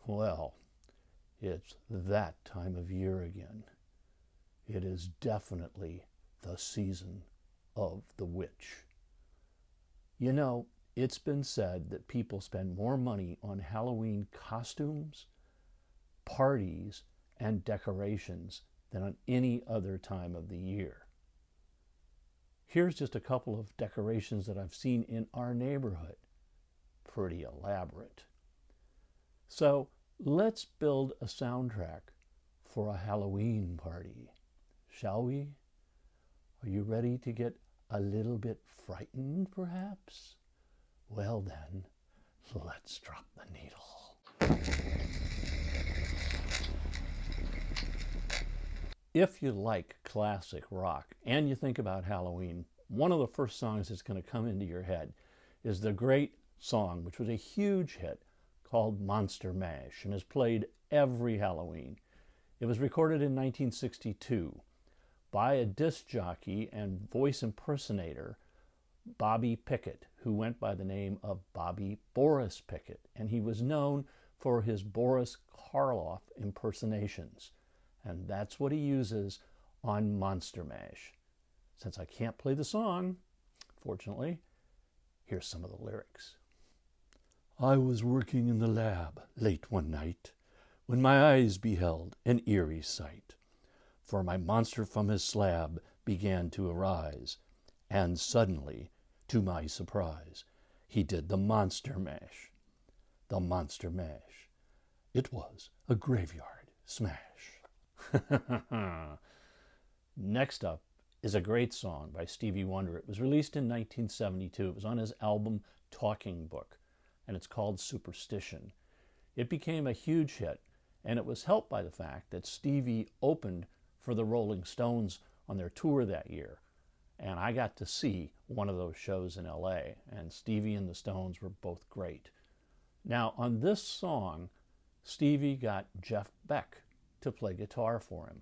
Well, it's that time of year again. It is definitely the season of the witch. You know, it's been said that people spend more money on Halloween costumes, parties, and decorations than on any other time of the year. Here's just a couple of decorations that I've seen in our neighborhood. Pretty elaborate. So let's build a soundtrack for a Halloween party, shall we? Are you ready to get a little bit frightened, perhaps? Well then, let's drop the needle. If you like classic rock and you think about Halloween, one of the first songs that's going to come into your head is the great song, which was a huge hit, called Monster Mash, and is played every Halloween. It was recorded in 1962 by a disc jockey and voice impersonator, Bobby Pickett, who went by the name of Bobby Boris Pickett, and he was known for his Boris Karloff impersonations. And that's what he uses on Monster Mash. Since I can't play the song, fortunately, here's some of the lyrics. I was working in the lab late one night when my eyes beheld an eerie sight. For my monster from his slab began to arise, and suddenly, to my surprise, he did the Monster Mash. The Monster Mash. It was a graveyard smash. Next up is a great song by Stevie Wonder. It was released in 1972. It was on his album Talking Book, and it's called Superstition. It became a huge hit, and it was helped by the fact that Stevie opened for the Rolling Stones on their tour that year. And I got to see one of those shows in LA, and Stevie and the Stones were both great. Now, on this song, Stevie got Jeff Beck to play guitar for him.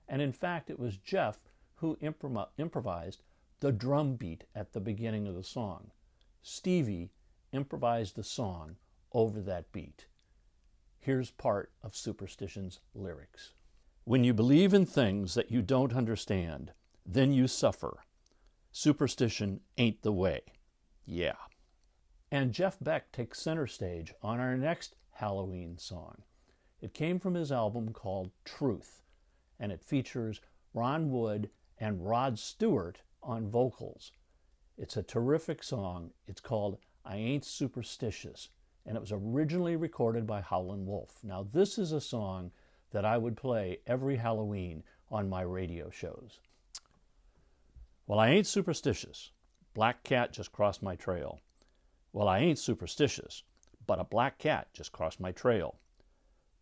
And in fact, it was Jeff who improvised the drum beat at the beginning of the song. Stevie improvised the song over that beat. Here's part of Superstition's lyrics. When you believe in things that you don't understand, then you suffer. Superstition ain't the way. Yeah. And Jeff Beck takes center stage on our next Halloween song. It came from his album called Truth, and it features Ron Wood and Rod Stewart on vocals. It's a terrific song. It's called I Ain't Superstitious, and it was originally recorded by Howlin' Wolf. Now, this is a song that I would play every Halloween on my radio shows. Well, I ain't superstitious. Black cat just crossed my trail. Well, I ain't superstitious, but a black cat just crossed my trail.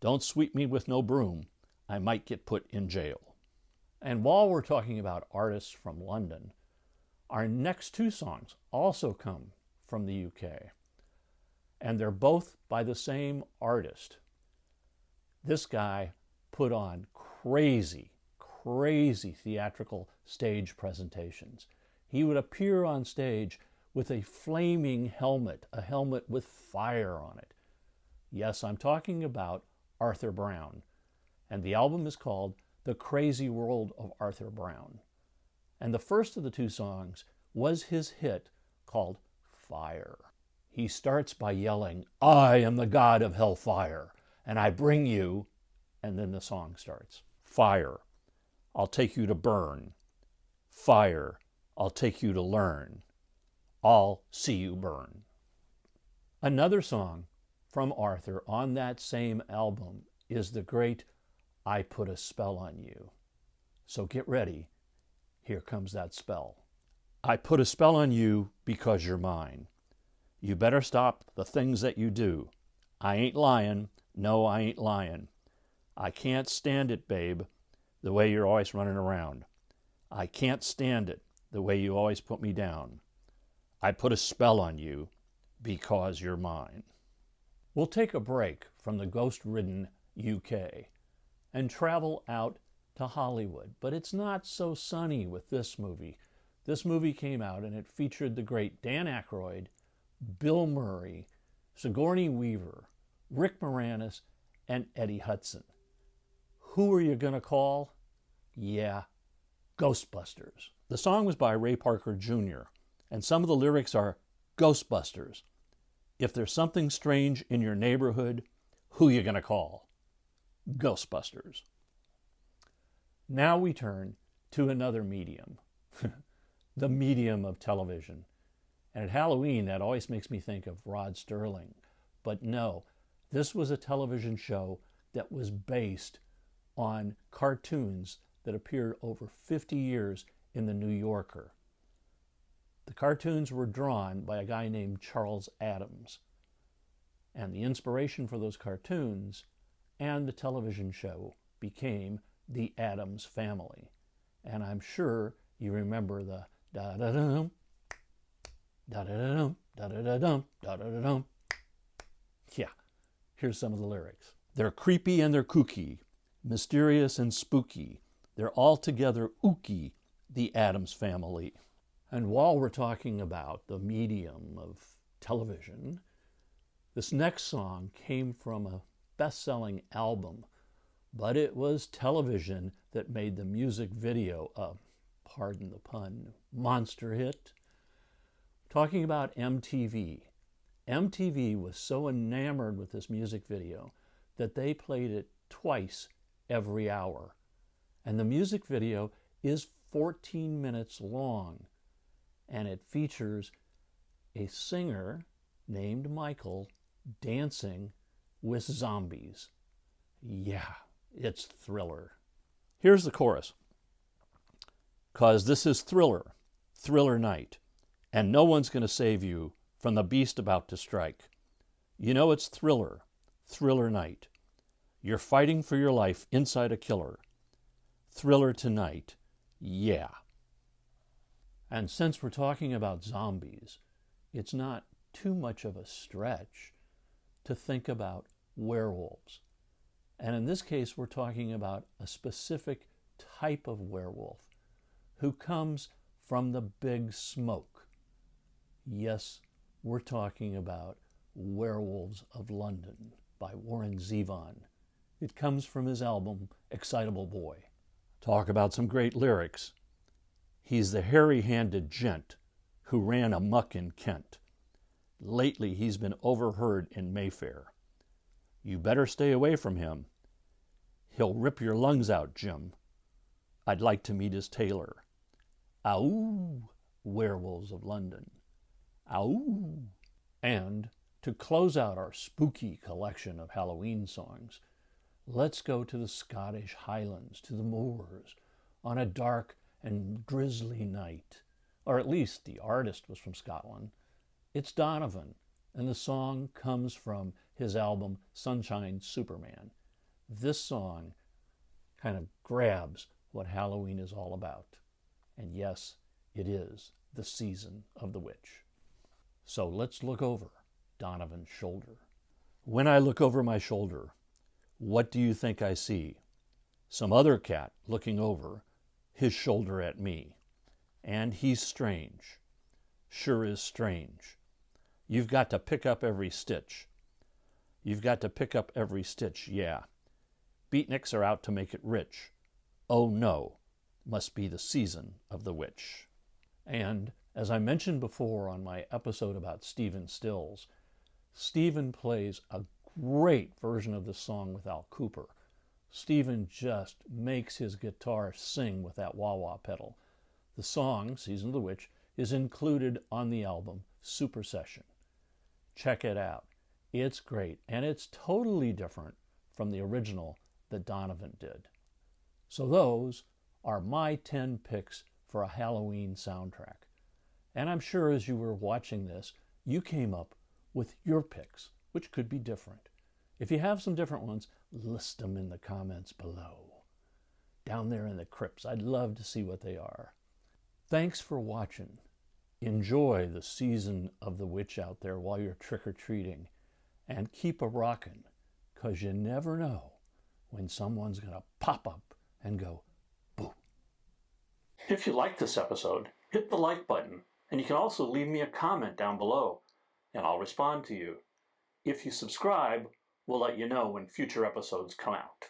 Don't sweep me with no broom. I might get put in jail. And while we're talking about artists from London, our next two songs also come from the UK. And they're both by the same artist. This guy put on crazy theatrical stage presentations. He would appear on stage with a flaming helmet, a helmet with fire on it. Yes, I'm talking about Arthur Brown. And the album is called The Crazy World of Arthur Brown. And the first of the two songs was his hit called Fire. He starts by yelling, I am the god of hellfire, and I bring you, and then the song starts. Fire, I'll take you to burn. Fire, I'll take you to learn. I'll see you burn. Another song from Arthur on that same album is the great I Put a Spell on You. So get ready. Here comes that spell. I put a spell on you because you're mine. You better stop the things that you do. I ain't lying. No, I ain't lying. I can't stand it, babe, the way you're always running around. I can't stand it, the way you always put me down. I put a spell on you because you're mine. We'll take a break from the ghost-ridden UK and travel out to Hollywood. But it's not so sunny with this movie. This movie came out and it featured the great Dan Aykroyd, Bill Murray, Sigourney Weaver, Rick Moranis, and Eddie Hudson. Who are you going to call? Yeah, Ghostbusters. The song was by Ray Parker Jr., and some of the lyrics are Ghostbusters. If there's something strange in your neighborhood, who you going to call? Ghostbusters. Now we turn to another medium, the medium of television. And at Halloween, that always makes me think of Rod Serling. But no, this was a television show that was based on cartoons that appeared over 50 years in the New Yorker. The cartoons were drawn by a guy named Charles Addams. And the inspiration for those cartoons and the television show became The Addams Family. And I'm sure you remember the da-da-dum, da-da-dum, da-da-dum, da-da-dum. Yeah, here's some of the lyrics. They're creepy and they're kooky, mysterious and spooky. They're altogether ooky, the Addams Family. And while we're talking about the medium of television, this next song came from a best-selling album, but it was television that made the music video a, pardon the pun, monster hit. Talking about MTV. MTV was so enamored with this music video that they played it twice every hour. And the music video is 14 minutes long, and it features a singer named Michael dancing with zombies. Yeah, it's Thriller. Here's the chorus. 'Cause this is Thriller, Thriller night, and no one's going to save you from the beast about to strike. You know it's Thriller, Thriller night. You're fighting for your life inside a killer. Thriller tonight, yeah. And since we're talking about zombies, it's not too much of a stretch to think about werewolves. And in this case, we're talking about a specific type of werewolf who comes from the big smoke. Yes, we're talking about Werewolves of London by Warren Zevon. It comes from his album, Excitable Boy. Talk about some great lyrics. He's the hairy-handed gent who ran amuck in Kent. Lately, he's been overheard in Mayfair. You better stay away from him. He'll rip your lungs out, Jim. I'd like to meet his tailor. Ow, Werewolves of London. Ow. And to close out our spooky collection of Halloween songs, let's go to the Scottish Highlands, to the moors, on a dark and drizzly night. Or at least the artist was from Scotland. It's Donovan, and the song comes from his album Sunshine Superman. This song kind of grabs what Halloween is all about. And yes, it is the season of the witch. So let's look over Donovan's shoulder. When I look over my shoulder, what do you think I see? Some other cat looking over his shoulder at me. And he's strange. Sure is strange. You've got to pick up every stitch. You've got to pick up every stitch, yeah. Beatniks are out to make it rich. Oh no, must be the season of the witch. And as I mentioned before on my episode about Stephen Stills, Stephen plays a great version of this song with Al Kooper. Stephen just makes his guitar sing with that wah-wah pedal. The song, Season of the Witch, is included on the album Super Session. Check it out. It's great, and it's totally different from the original that Donovan did. So those are my 10 picks for a Halloween soundtrack. And I'm sure as you were watching this, you came up with your picks, which could be different. If you have some different ones, list them in the comments below. Down there in the crypts, I'd love to see what they are. Thanks for watching. Enjoy the season of the witch out there while you're trick-or-treating. And keep a rockin', 'cause you never know when someone's gonna pop up and go, boo. If you liked this episode, hit the like button, and you can also leave me a comment down below, and I'll respond to you. If you subscribe, we'll We'll let you know when future episodes come out.